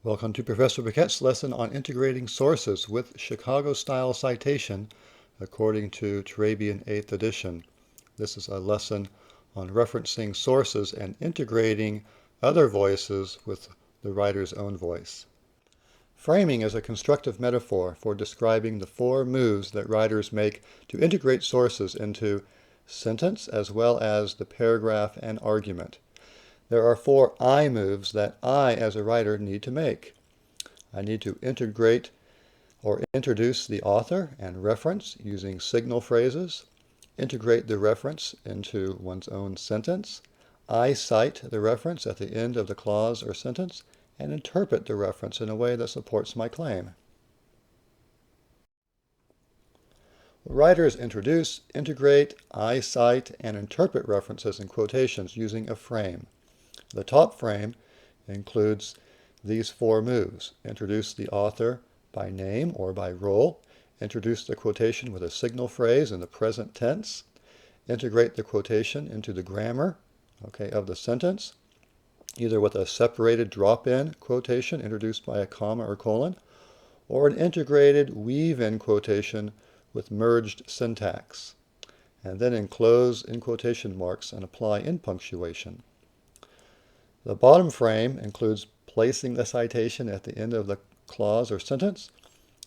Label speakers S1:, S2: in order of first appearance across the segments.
S1: Welcome to Professor Paquette's lesson on integrating sources with Chicago-style citation according to Turabian 8th edition. This is a lesson on referencing sources and integrating other voices with the writer's own voice. Framing is a constructive metaphor for describing the four moves that writers make to integrate sources into sentence as well as the paragraph and argument. There are four I moves that I, as a writer, need to make. I need to integrate or introduce the author and reference using signal phrases, integrate the reference into one's own sentence, i-cite the reference at the end of the clause or sentence, and interpret the reference in a way that supports my claim. Writers introduce, integrate, i-cite, and interpret references and quotations using a frame. The top frame includes these four moves. Introduce the author by name or by role. Introduce the quotation with a signal phrase in the present tense. Integrate the quotation into the grammar of the sentence, either with a separated drop-in quotation introduced by a comma or colon, or an integrated weave-in quotation with merged syntax, and then enclose in quotation marks and apply in punctuation. The bottom frame includes placing the citation at the end of the clause or sentence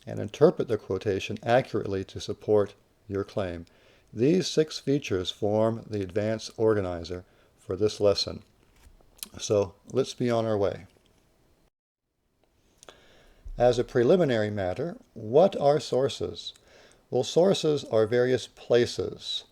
S1: and interpret the quotation accurately to support your claim. These six features form the advanced organizer for this lesson. So let's be on our way. As a preliminary matter, what are sources? Well, sources are various places,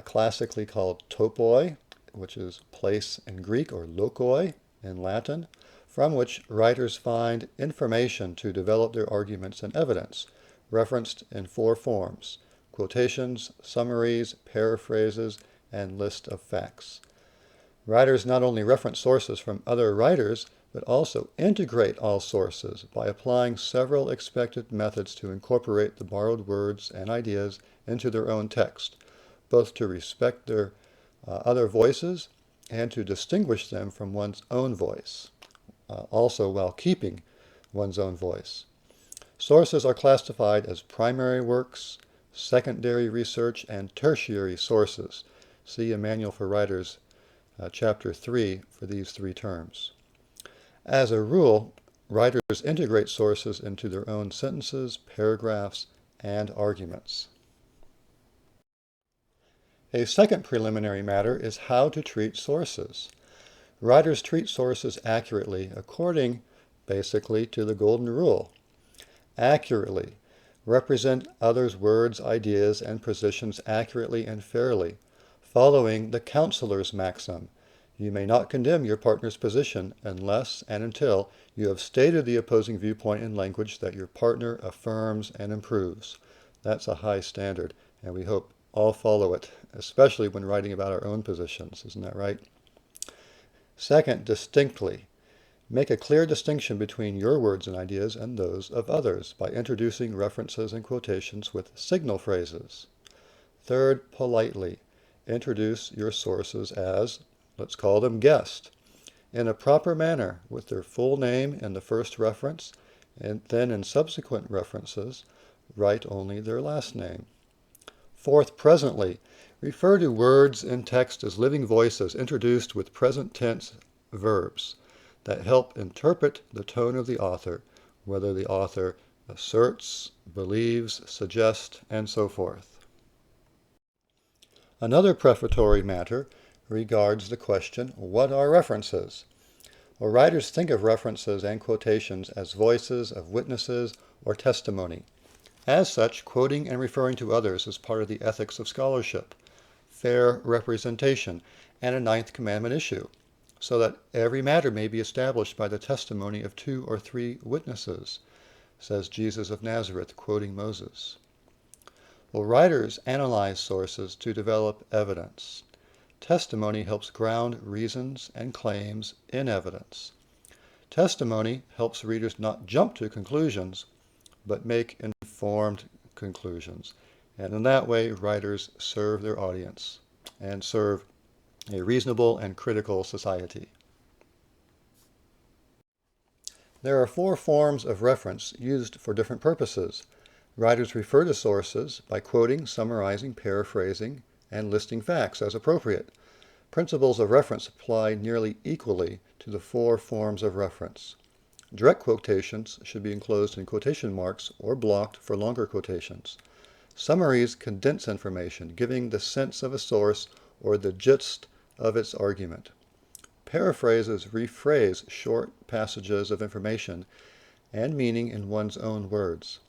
S1: classically called topoi, which is place in Greek, or lokoi in Latin, from which writers find information to develop their arguments and evidence, referenced in four forms: quotations, summaries, paraphrases, and list of facts. Writers not only reference sources from other writers, but also integrate all sources by applying several expected methods to incorporate the borrowed words and ideas into their own text, both to respect their other voices and to distinguish them from one's own voice, also while keeping one's own voice. Sources are classified as primary works, secondary research, and tertiary sources. See a Manual for Writers, Chapter 3, for these three terms. As a rule, writers integrate sources into their own sentences, paragraphs, and arguments. A second preliminary matter is how to treat sources. Writers treat sources accurately according, basically, to the golden rule. Accurately. Represent others' words, ideas, and positions accurately and fairly, following the counselor's maxim. You may not condemn your partner's position unless and until you have stated the opposing viewpoint in language that your partner affirms and improves. That's a high standard, and we hope all follow it, especially when writing about our own positions. Isn't that right? Second, distinctly. Make a clear distinction between your words and ideas and those of others by introducing references and quotations with signal phrases. Third, politely. Introduce your sources as, let's call them guests, in a proper manner with their full name in the first reference, and then in subsequent references, write only their last name. Fourth, presently. Refer to words in text as living voices introduced with present tense verbs that help interpret the tone of the author, whether the author asserts, believes, suggests, and so forth. Another prefatory matter regards the question, what are references? Well, writers think of references and quotations as voices of witnesses or testimony. As such, quoting and referring to others is part of the ethics of scholarship, fair representation, and a ninth commandment issue, so that every matter may be established by the testimony of 2 or 3 witnesses, says Jesus of Nazareth, quoting Moses. Well, writers analyze sources to develop evidence. Testimony helps ground reasons and claims in evidence. Testimony helps readers not jump to conclusions, but make informed conclusions. And in that way, writers serve their audience and serve a reasonable and critical society. There are four forms of reference used for different purposes. Writers refer to sources by quoting, summarizing, paraphrasing, and listing facts as appropriate. Principles of reference apply nearly equally to the four forms of reference. Direct quotations should be enclosed in quotation marks or blocked for longer quotations. Summaries condense information, giving the sense of a source or the gist of its argument. Paraphrases rephrase short passages of information and meaning in one's own words.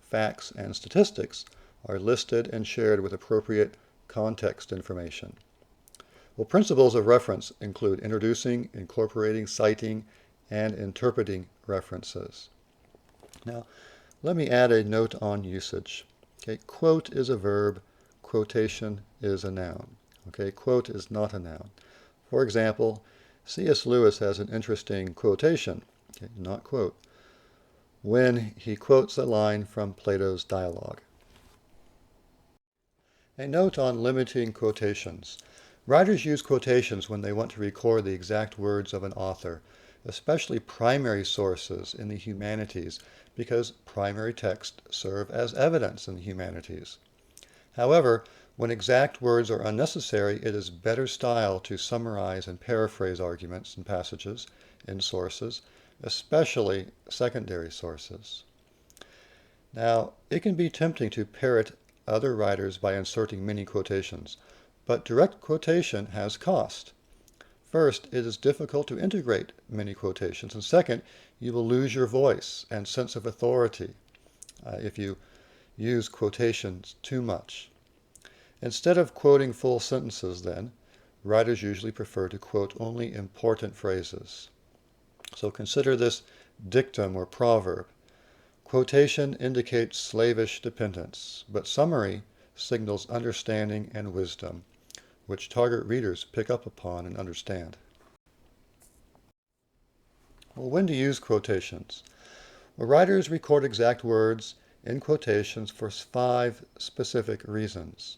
S1: Facts and statistics are listed and shared with appropriate context information. Well, principles of reference include introducing, incorporating, citing, and interpreting references. Now, let me add a note on usage. Okay, quote is a verb, quotation is a noun. Okay, quote is not a noun. For example, C.S. Lewis has an interesting quotation, okay, not quote, when he quotes a line from Plato's dialogue. A note on limiting quotations. Writers use quotations when they want to record the exact words of an author, especially primary sources in the humanities, because primary texts serve as evidence in the humanities. However, when exact words are unnecessary, it is better style to summarize and paraphrase arguments and passages in sources, especially secondary sources. Now, it can be tempting to parrot other writers by inserting mini quotations, but direct quotation has cost. First, it is difficult to integrate many quotations, and second, you will lose your voice and sense of authority if you use quotations too much. Instead of quoting full sentences, then, writers usually prefer to quote only important phrases. So consider this dictum or proverb. Quotation indicates slavish dependence, but summary signals understanding and wisdom, which target readers pick up upon and understand. Well, when to use quotations? Well, writers record exact words in quotations for 5 specific reasons.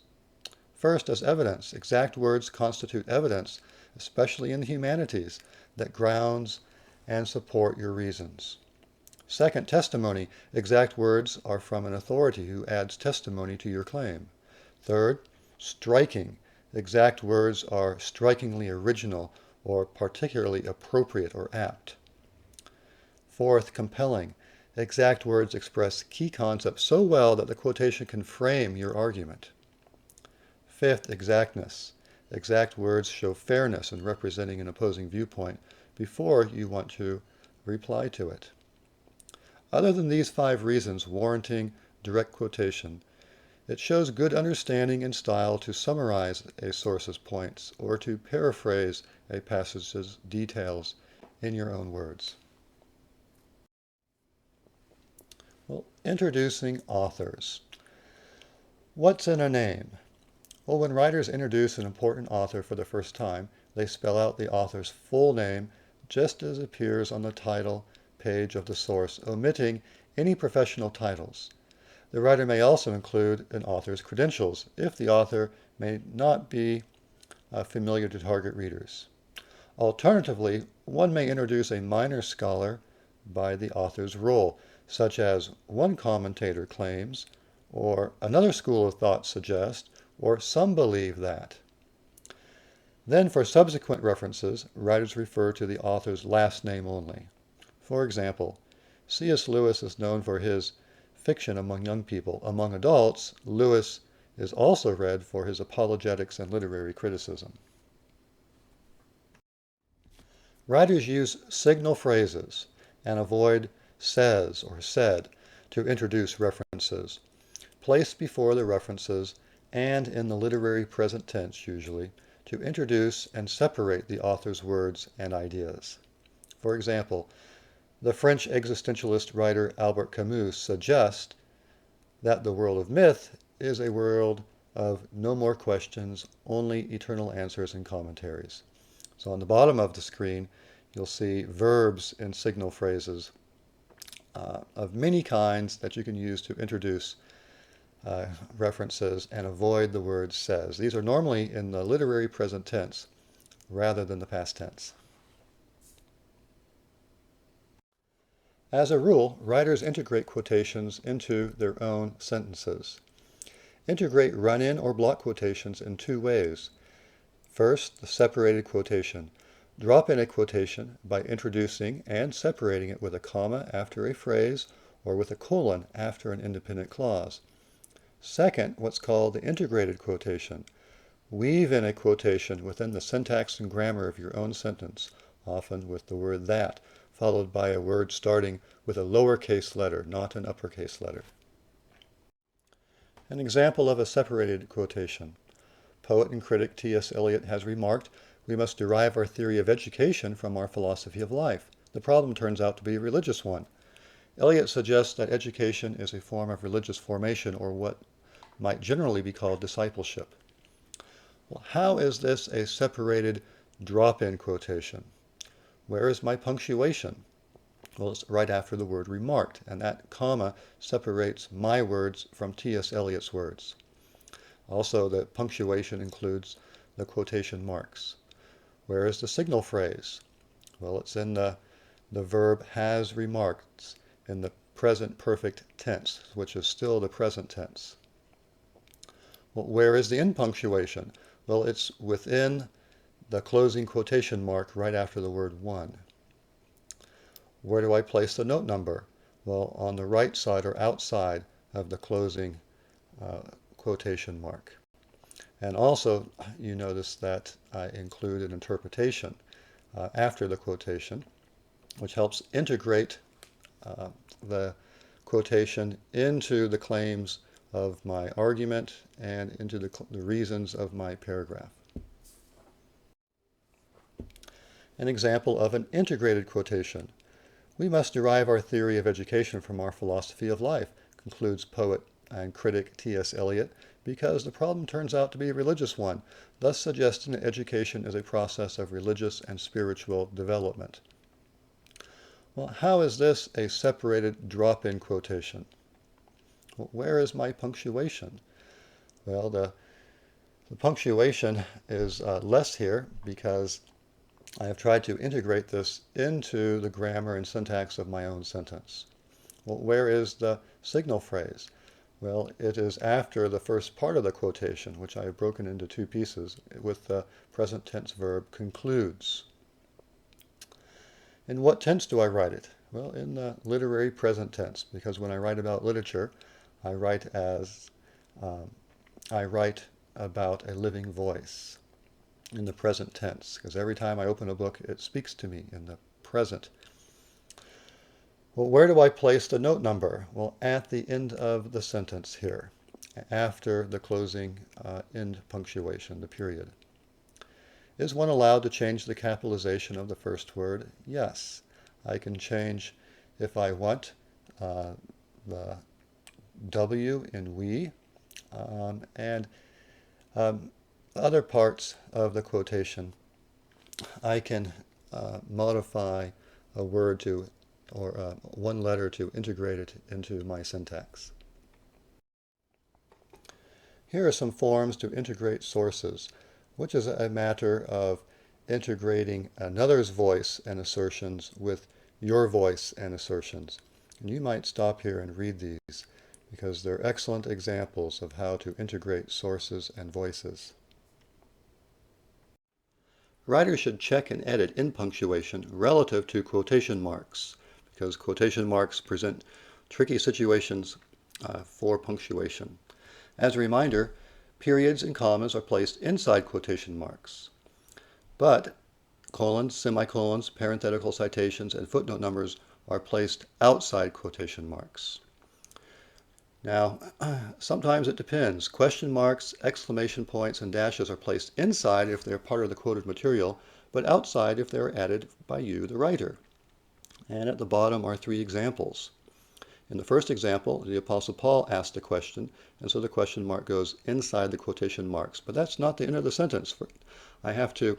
S1: First, as evidence. Exact words constitute evidence, especially in the humanities, that grounds and support your reasons. Second, testimony. Exact words are from an authority who adds testimony to your claim. Third, striking. Exact words are strikingly original or particularly appropriate or apt. Fourth, compelling. Exact words express key concepts so well that the quotation can frame your argument. Fifth, exactness. Exact words show fairness in representing an opposing viewpoint before you want to reply to it. Other than these 5 reasons warranting direct quotation, it shows good understanding and style to summarize a source's points or to paraphrase a passage's details in your own words. Well, introducing authors. What's in a name? Well, when writers introduce an important author for the first time, they spell out the author's full name just as appears on the title page of the source, omitting any professional titles. The writer may also include an author's credentials if the author may not be familiar to target readers. Alternatively, one may introduce a minor scholar by the author's role, such as one commentator claims, or another school of thought suggests, or some believe that. Then for subsequent references, writers refer to the author's last name only. For example, C.S. Lewis is known for his fiction among young people. Among adults, Lewis is also read for his apologetics and literary criticism. Writers use signal phrases and avoid says or said to introduce references, placed before the references and in the literary present tense usually, to introduce and separate the author's words and ideas. For example, the French existentialist writer Albert Camus suggests that the world of myth is a world of no more questions, only eternal answers and commentaries. So on the bottom of the screen, you'll see verbs and signal phrases of many kinds that you can use to introduce references and avoid the word says. These are normally in the literary present tense rather than the past tense. As a rule, writers integrate quotations into their own sentences. Integrate run-in or block quotations in two ways. First, the separated quotation. Drop in a quotation by introducing and separating it with a comma after a phrase or with a colon after an independent clause. Second, what's called the integrated quotation. Weave in a quotation within the syntax and grammar of your own sentence, often with the word that, followed by a word starting with a lowercase letter, not an uppercase letter. An example of a separated quotation. Poet and critic T.S. Eliot has remarked, "We must derive our theory of education from our philosophy of life." The problem turns out to be a religious one. Eliot suggests that education is a form of religious formation, or what might generally be called discipleship. Well, how is this a separated drop-in quotation? Where is my punctuation? Well, it's right after the word remarked, and that comma separates my words from T.S. Eliot's words. Also, the punctuation includes the quotation marks. Where is the signal phrase? Well, it's in the verb has remarked in the present perfect tense, which is still the present tense. Well, where is the end punctuation? Well, it's within the closing quotation mark right after the word one. Where do I place the note number? Well, on the right side or outside of the closing quotation mark. And also, you notice that I include an interpretation after the quotation, which helps integrate the quotation into the claims of my argument and into the reasons of my paragraph. An example of an integrated quotation. "We must derive our theory of education from our philosophy of life," concludes poet and critic T.S. Eliot, because the problem turns out to be a religious one, thus suggesting that education is a process of religious and spiritual development. Well, how is this a separated drop-in quotation? Well, where is my punctuation? Well, the punctuation is less here because I have tried to integrate this into the grammar and syntax of my own sentence. Well, where is the signal phrase? Well, it is after the first part of the quotation, which I have broken into two pieces, with the present tense verb concludes. In what tense do I write it? Well, in the literary present tense, because when I write about literature, I write about a living voice in the present tense, because every time I open a book, it speaks to me in the present. Well, where do I place the note number? Well, at the end of the sentence here, after the closing end punctuation, the period. Is one allowed to change the capitalization of the first word? Yes. I can change, if I want, the W in we, and other parts of the quotation. I can modify a word to, or one letter to integrate it into my syntax. Here are some forms to integrate sources, which is a matter of integrating another's voice and assertions with your voice and assertions. And you might stop here and read these, because they're excellent examples of how to integrate sources and voices. Writers should check and edit in punctuation relative to quotation marks, because quotation marks present tricky situations for punctuation. As a reminder, periods and commas are placed inside quotation marks, but colons, semicolons, parenthetical citations, and footnote numbers are placed outside quotation marks. Now, sometimes it depends. Question marks, exclamation points, and dashes are placed inside if they're part of the quoted material, but outside if they're added by you, the writer. And at the bottom are three examples. In the first example, the Apostle Paul asked a question, and so the question mark goes inside the quotation marks. But that's not the end of the sentence. I have to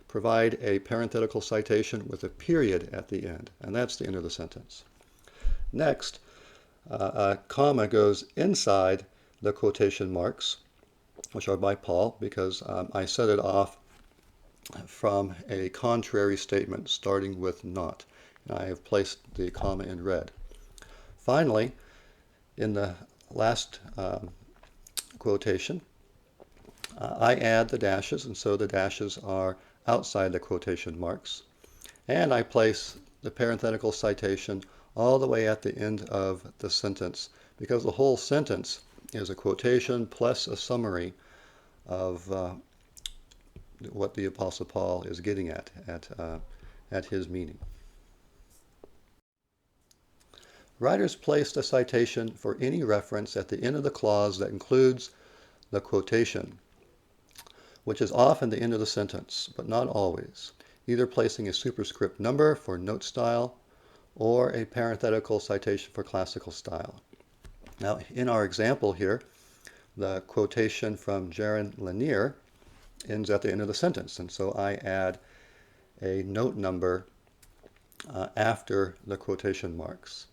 S1: provide a parenthetical citation with a period at the end, and that's the end of the sentence. Next, a comma goes inside the quotation marks, which are by Paul, because I set it off from a contrary statement starting with not. I have placed the comma in red. Finally, in the last quotation, I add the dashes, and so the dashes are outside the quotation marks. And I place the parenthetical citation all the way at the end of the sentence, because the whole sentence is a quotation plus a summary of what the Apostle Paul is getting at his meaning. Writers placed a citation for any reference at the end of the clause that includes the quotation, which is often the end of the sentence, but not always, either placing a superscript number for note style or a parenthetical citation for classical style. Now, in our example here, the quotation from Jaron Lanier ends at the end of the sentence, and so I add a note number after the quotation marks.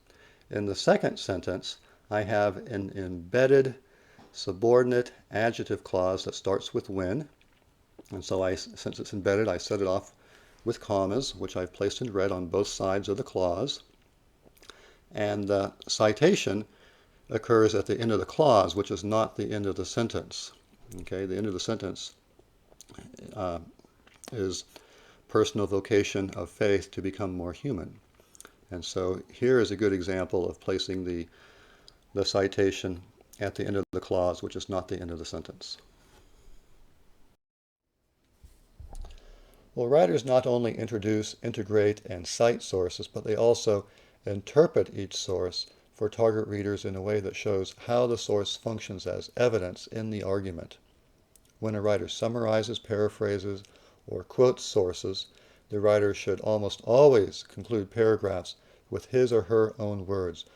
S1: In the second sentence, I have an embedded subordinate adjective clause that starts with when, and so since it's embedded, I set it off with commas, which I've placed in red on both sides of the clause. And the citation occurs at the end of the clause, which is not the end of the sentence. Okay, the end of the sentence is personal vocation of faith to become more human. And so here is a good example of placing the citation at the end of the clause, which is not the end of the sentence. Well, writers not only introduce, integrate, and cite sources, but they also interpret each source for target readers in a way that shows how the source functions as evidence in the argument. When a writer summarizes, paraphrases, or quotes sources, the writer should almost always conclude paragraphs with his or her own words,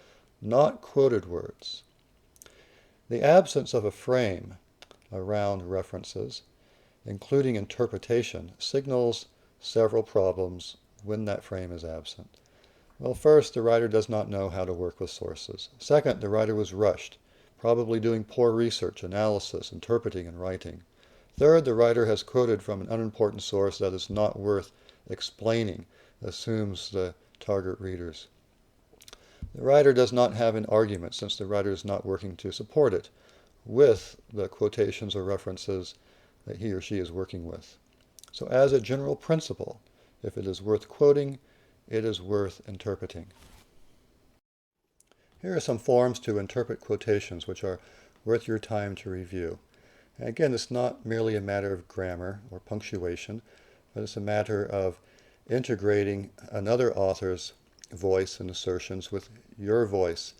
S1: not quoted words. The absence of a frame around references, including interpretation, signals several problems when that frame is absent. Well, first, the writer does not know how to work with sources. Second, the writer was rushed, probably doing poor research, analysis, interpreting, and writing. Third, the writer has quoted from an unimportant source that is not worth explaining, assumes the target readers. The writer does not have an argument, since the writer is not working to support it with the quotations or references that he or she is working with. So as a general principle, if it is worth quoting, it is worth interpreting. Here are some forms to interpret quotations which are worth your time to review. And again, it's not merely a matter of grammar or punctuation, but it's a matter of integrating another author's voice and assertions with your voice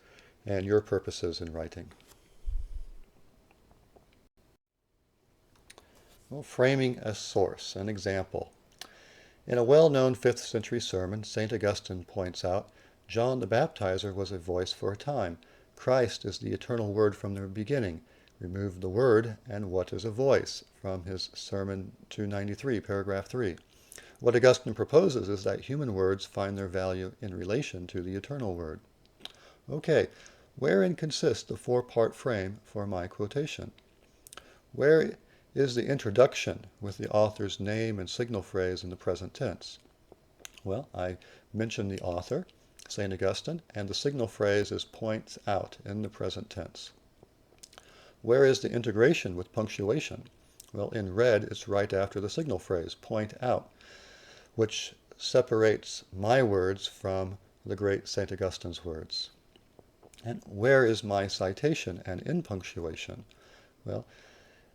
S1: and your purposes in writing. Well, framing a source, an example. In a well-known 5th century sermon, St. Augustine points out, John the Baptizer was a voice for a time. Christ is the eternal word from the beginning. Remove the word, and what is a voice? From his Sermon 293, paragraph 3. What Augustine proposes is that human words find their value in relation to the eternal word. Okay, wherein consists the 4-part frame for my quotation? Where is the introduction with the author's name and signal phrase in the present tense? Well, I mentioned the author, St. Augustine, and the signal phrase is points out in the present tense. Where is the integration with punctuation? Well, in red, it's right after the signal phrase, point out, which separates my words from the great St. Augustine's words. And where is my citation and in punctuation? Well,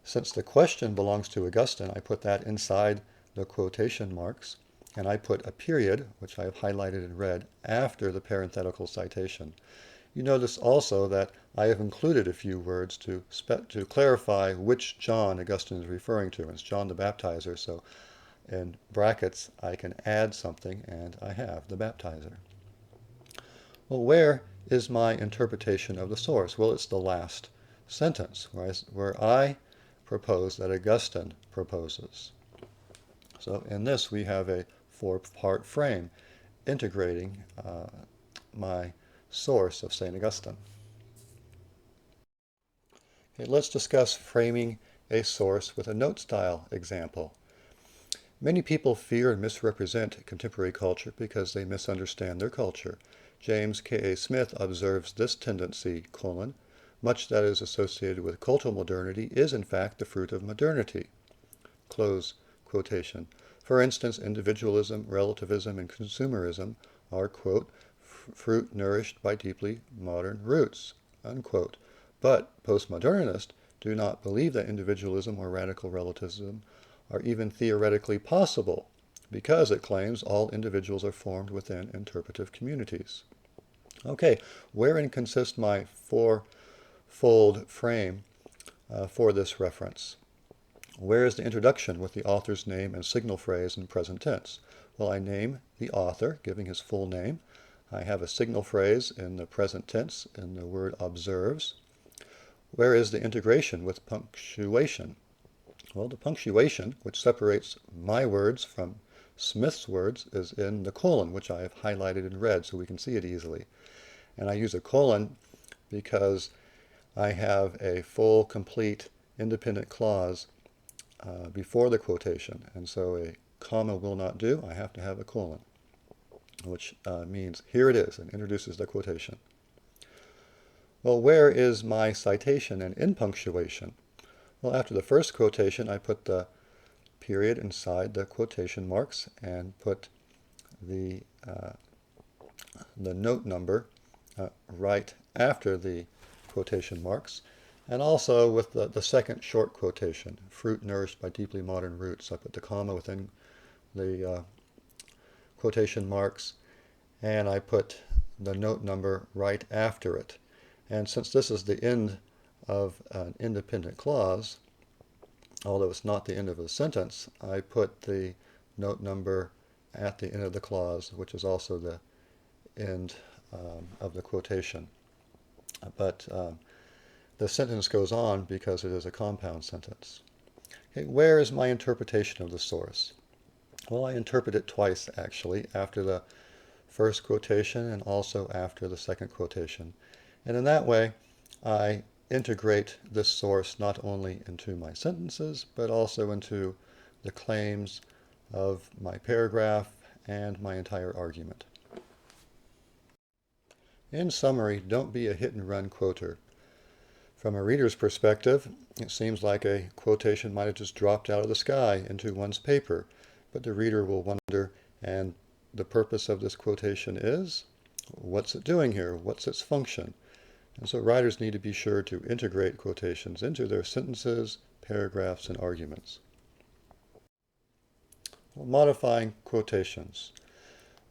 S1: since the question belongs to Augustine, I put that inside the quotation marks, and I put a period, which I have highlighted in red, after the parenthetical citation. You notice also that I have included a few words to clarify which John Augustine is referring to. It's John the Baptizer, so in brackets I can add something, and I have the baptizer. Well, where is my interpretation of the source? Well, it's the last sentence, where I propose that Augustine proposes. So in this we have a 4-part frame integrating my source of St. Augustine. Okay, let's discuss framing a source with a note style example. Many people fear and misrepresent contemporary culture because they misunderstand their culture. James K.A. Smith observes this tendency, much that is associated with cultural modernity is in fact the fruit of modernity. Close quotation. For instance, individualism, relativism, and consumerism are, quote, fruit nourished by deeply modern roots, unquote. But postmodernists do not believe that individualism or radical relativism are even theoretically possible, because it claims all individuals are formed within interpretive communities. Okay, wherein consists my four-fold frame for this reference? Where is the introduction with the author's name and signal phrase in present tense? Well, I name the author, giving his full name. I have a signal phrase in the present tense in the word observes. Where is the integration with punctuation? Well, the punctuation, which separates my words from Smith's words, is in the colon, which I have highlighted in red so we can see it easily. And I use a colon because I have a full, complete, independent clause before the quotation. And so a comma will not do. I have to have a colon, which means here it is and introduces the quotation. Well, where is my citation and in punctuation? Well, after the first quotation, I put the period inside the quotation marks and put the note number right after the quotation marks, and also with the second short quotation, fruit nourished by deeply modern roots. I put the comma within the quotation marks, and I put the note number right after it. And since this is the end of an independent clause, although it's not the end of a sentence, I put the note number at the end of the clause, which is also the end of the quotation. But the sentence goes on because it is a compound sentence. Okay, where is my interpretation of the source? Well, I interpret it twice, actually, after the first quotation and also after the second quotation. And in that way, I integrate this source not only into my sentences, but also into the claims of my paragraph and my entire argument. In summary, don't be a hit-and-run quoter. From a reader's perspective, it seems like a quotation might have just dropped out of the sky into one's paper, but the reader will wonder, and the purpose of this quotation is? What's it doing here? What's its function? And so writers need to be sure to integrate quotations into their sentences, paragraphs, and arguments. Well, modifying quotations.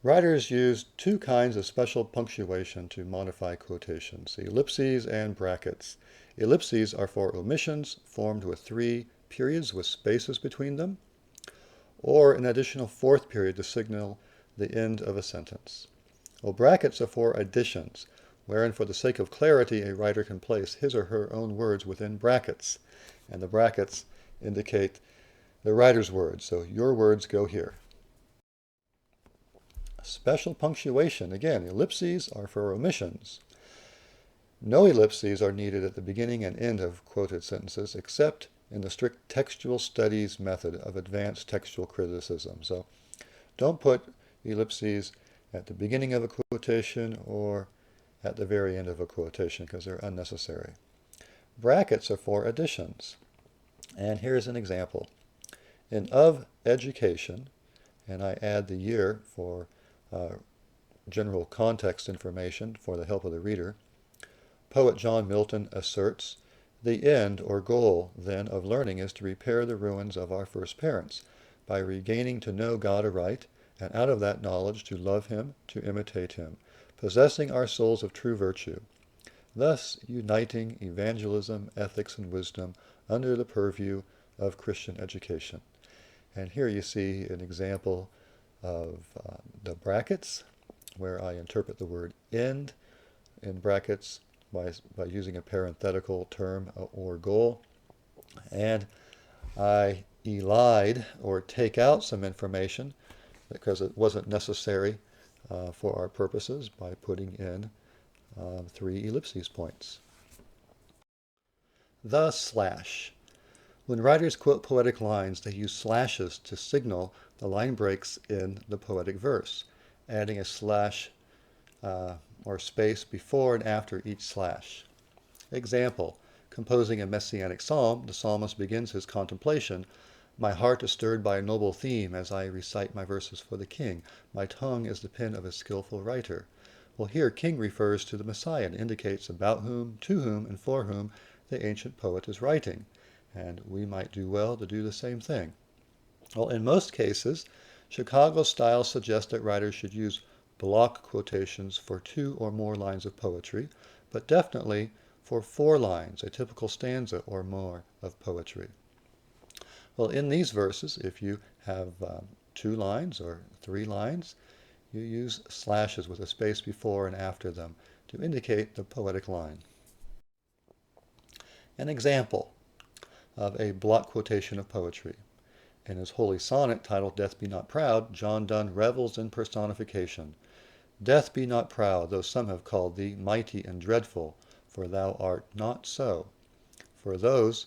S1: Writers use two kinds of special punctuation to modify quotations, ellipses and brackets. Ellipses are for omissions formed with 3 periods with spaces between them, or an additional 4th period to signal the end of a sentence. Well, brackets are for additions, wherein for the sake of clarity a writer can place his or her own words within brackets, and the brackets indicate the writer's words, so your words go here. Special punctuation, again, ellipses are for omissions. No ellipses are needed at the beginning and end of quoted sentences except in the strict textual studies method of advanced textual criticism. So don't put ellipses at the beginning of a quotation or at the very end of a quotation because they're unnecessary. Brackets are for additions. And here's an example. In of education, and I add the year for general context information for the help of the reader, poet John Milton asserts, the end or goal, then, of learning is to repair the ruins of our first parents by regaining to know God aright, and out of that knowledge to love him, to imitate him, possessing our souls of true virtue, thus uniting evangelism, ethics, and wisdom under the purview of Christian education. And here you see an example of the brackets, where I interpret the word end in brackets by using a parenthetical term or goal. And I elide or take out some information because it wasn't necessary for our purposes by putting in 3 ellipses points. The slash. When writers quote poetic lines, they use slashes to signal the line breaks in the poetic verse, adding a slash or space before and after each slash. Example, composing a messianic psalm, the psalmist begins his contemplation. My heart is stirred by a noble theme as I recite my verses for the king. My tongue is the pen of a skillful writer. Well, here king refers to the Messiah and indicates about whom, to whom, and for whom the ancient poet is writing. And we might do well to do the same thing. Well, in most cases, Chicago style suggests that writers should use block quotations for 2 or more lines of poetry, but definitely for 4 lines, a typical stanza or more of poetry. Well, in these verses, if you have 2 lines or 3 lines, you use slashes with a space before and after them to indicate the poetic line. An example of a block quotation of poetry. In his holy sonnet titled Death Be Not Proud, John Donne revels in personification. Death be not proud, though some have called thee mighty and dreadful, for thou art not so. For those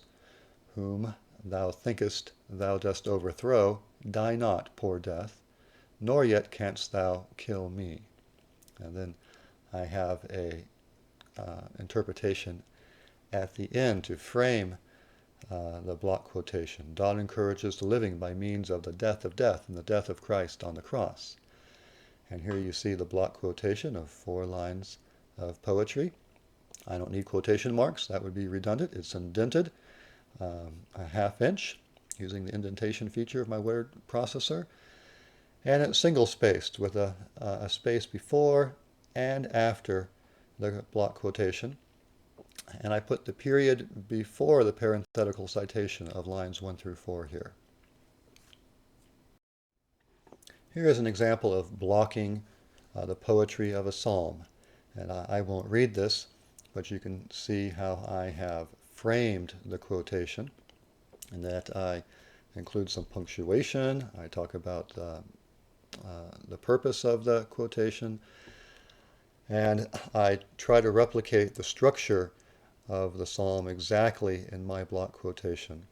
S1: whom thou thinkest thou dost overthrow, die not, poor death, nor yet canst thou kill me. And then I have a interpretation at the end to frame the block quotation. Donne encourages the living by means of the death of death and the death of Christ on the cross. And here you see the block quotation of 4 lines of poetry. I don't need quotation marks. That would be redundant. It's indented a 1/2 inch using the indentation feature of my word processor. And it's single-spaced with a space before and after the block quotation. And I put the period before the parenthetical citation of lines 1 through 4 here. Here is an example of blocking the poetry of a psalm. And I won't read this, but you can see how I have framed the quotation, and that I include some punctuation. I talk about the purpose of the quotation, and I try to replicate the structure of the psalm exactly in my block quotation.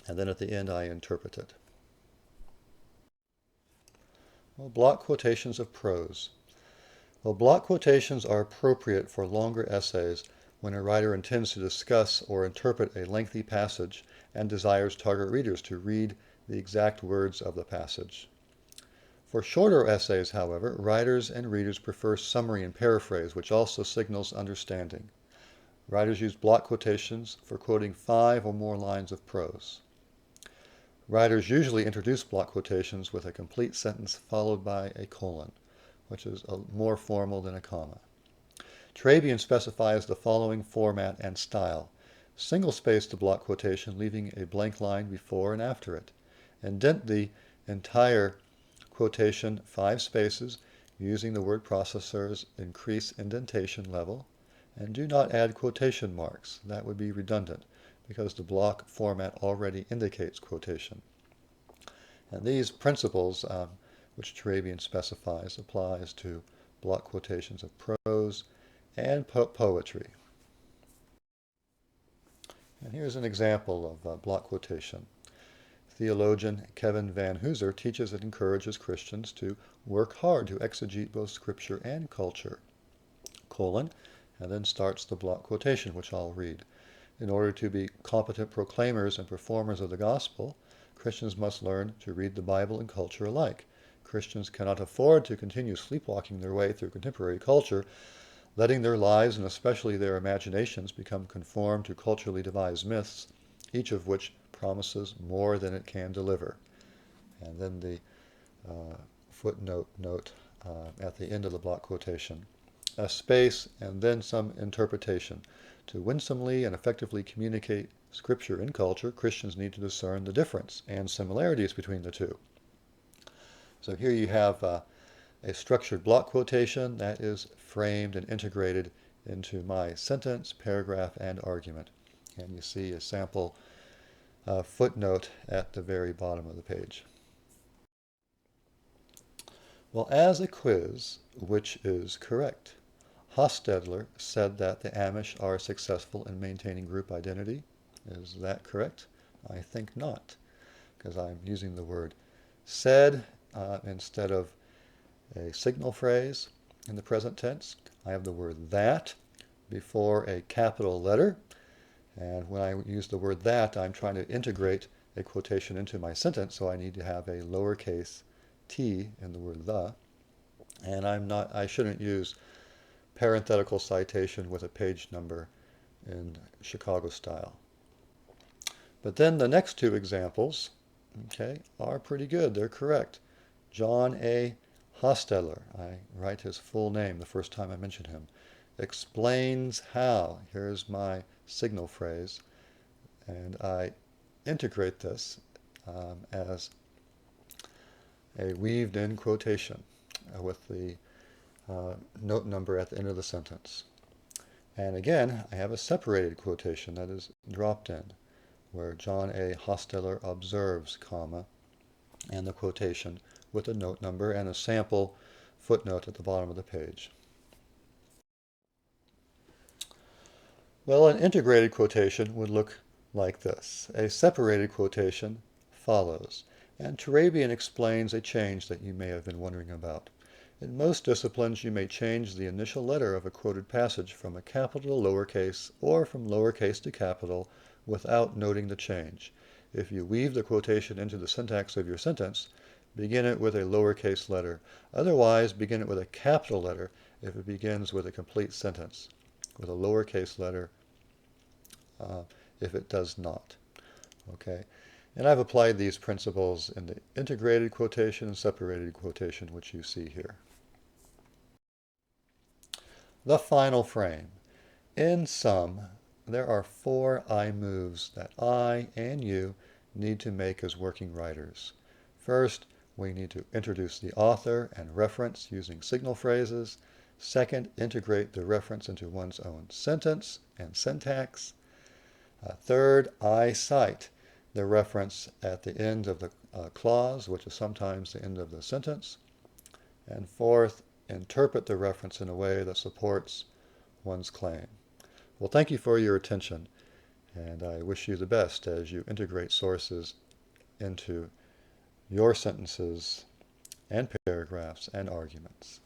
S1: And then at the end I interpret it. Well, block quotations of prose. Well, block quotations are appropriate for longer essays when a writer intends to discuss or interpret a lengthy passage and desires target readers to read the exact words of the passage. For shorter essays, however, writers and readers prefer summary and paraphrase, which also signals understanding. Writers use block quotations for quoting 5 or more lines of prose. Writers usually introduce block quotations with a complete sentence followed by a colon, which is more formal than a comma. Turabian specifies the following format and style. Single-space the block quotation, leaving a blank line before and after it. Indent the entire quotation 5 spaces using the word processor's increase indentation level, and do not add quotation marks. That would be redundant because the block format already indicates quotation. And these principles, which Turabian specifies, applies to block quotations of prose and poetry. And here's an example of block quotation. Theologian Kevin Van Hooser teaches and encourages Christians to work hard to exegete both scripture and culture, colon, and then starts the block quotation, which I'll read. In order to be competent proclaimers and performers of the gospel, Christians must learn to read the Bible and culture alike. Christians cannot afford to continue sleepwalking their way through contemporary culture, letting their lives and especially their imaginations become conformed to culturally devised myths, each of which promises more than it can deliver. And then the footnote note at the end of the block quotation. A space and then some interpretation. To winsomely and effectively communicate scripture and culture, Christians need to discern the difference and similarities between the two. So here you have a structured block quotation that is framed and integrated into my sentence, paragraph, and argument. And you see a sample footnote at the very bottom of the page. Well, as a quiz, which is correct? Hostetler said that the Amish are successful in maintaining group identity. Is that correct? I think not, because I'm using the word said instead of a signal phrase in the present tense. I have the word that before a capital letter, and when I use the word that, I'm trying to integrate a quotation into my sentence, so I need to have a lowercase t in the word the, and I shouldn't use parenthetical citation with a page number in Chicago style. But then the next two examples, okay, are pretty good. They're correct. John A. Hosteller, I write his full name the first time I mention him, explains how. Here's my signal phrase, and I integrate this as a weaved-in quotation with the note number at the end of the sentence. And again, I have a separated quotation that is dropped in, where John A. Hosteller observes, comma, and the quotation with a note number and a sample footnote at the bottom of the page. Well, an integrated quotation would look like this. A separated quotation follows, and Turabian explains a change that you may have been wondering about. In most disciplines, you may change the initial letter of a quoted passage from a capital to lowercase or from lowercase to capital without noting the change. If you weave the quotation into the syntax of your sentence, begin it with a lowercase letter. Otherwise, begin it with a capital letter if it begins with a complete sentence, with a lowercase letter if it does not. Okay, and I've applied these principles in the integrated quotation and separated quotation, which you see here. The final frame. In sum, there are 4 I moves that I and you need to make as working writers. First, we need to introduce the author and reference using signal phrases. Second, integrate the reference into one's own sentence and syntax. Third, i-cite the reference at the end of the clause, which is sometimes the end of the sentence. And fourth, interpret the reference in a way that supports one's claim. Well, thank you for your attention, and I wish you the best as you integrate sources into your sentences and paragraphs and arguments.